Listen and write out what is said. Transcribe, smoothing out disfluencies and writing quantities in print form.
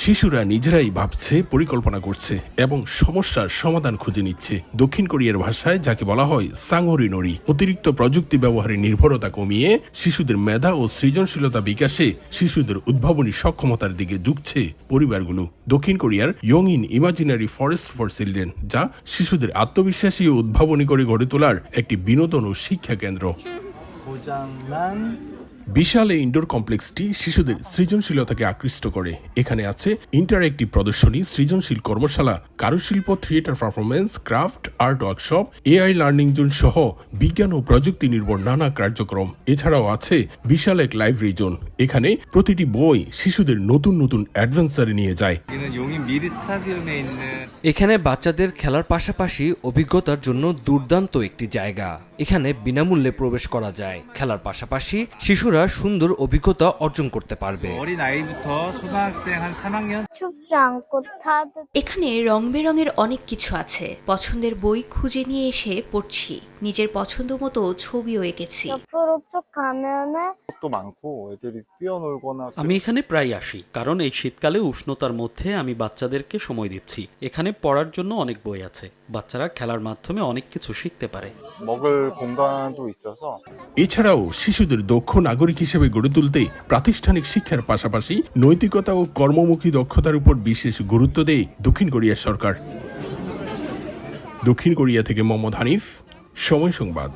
শিশুরা নিজেরাই ভাবছে, পরিকল্পনা করছে এবং সমস্যার সমাধান খুঁজে নিচ্ছে। দক্ষিণ কোরিয়ার ভাষায় যাকে বলা হয় সাংহরিনোরি। অতিরিক্ত প্রযুক্তি ব্যবহারের নির্ভরতা কমিয়ে শিশুদের মেধা ও সৃজনশীলতা বিকাশে শিশুদের উদ্ভাবনী সক্ষমতার দিকে ঝুঁকছে পরিবারগুলো। দক্ষিণ কোরিয়ার young in imaginary forest for children, যা শিশুদের আত্মবিশ্বাসী ও উদ্ভাবনী করে গড়ে তোলার একটি বিনোদন ও শিক্ষা কেন্দ্র। বিশাল এই ইনডোর কমপ্লেক্সটি শিশুদের সৃজনশীলতাকে আকৃষ্ট করে। এখানে আছে ইন্টারঅ্যাক্টিভ প্রদর্শনী, সৃজনশীল কর্মশালা, কারুশিল্প, theatre performance, craft, art workshop, AI learning zone সহ বিজ্ঞান ও প্রযুক্তি নির্ভর নানা কার্যক্রম। এছাড়াও আছে বিশাল এক লাইব্রেরি জোন। এখানে প্রতিটি বই শিশুদের নতুন নতুন অ্যাডভেঞ্চারে নিয়ে যায়। এখানে বাচ্চাদের খেলার পাশাপাশি অভিজ্ঞতার জন্য দুর্দান্ত একটি জায়গা। এখানে বিনামূল্যে প্রবেশ করা যায়। খেলার পাশাপাশি শিশুরা সুন্দর অভিজ্ঞতা অর্জন করতে পারবে। এখানে রং বেরঙের অনেক কিছু আছে। পছন্দের বই খুঁজে নিয়ে এসে পড়ছি। নিজের পছন্দ মতো ছবিও এঁকেছি। আমি এখানে প্রায় আসি, কারণ এই শীতকালে উষ্ণতার মধ্যে আমি বাচ্চাদেরকে সময় দিচ্ছি। এখানে পড়ার জন্য অনেক বই আছে। বাচ্চারা খেলার মাধ্যমে অনেক কিছু শিখতে পারে। এছাড়াও শিশুদের দক্ষ নাগরিক হিসেবে গড়ে তুলতে প্রাতিষ্ঠানিক শিক্ষার পাশাপাশি নৈতিকতা ও কর্মমুখী দক্ষতার উপর বিশেষ গুরুত্ব দেয় দক্ষিণ কোরিয়ার সরকার। দক্ষিণ কোরিয়া থেকে মোহাম্মদ হানিফ, সময় সংবাদ।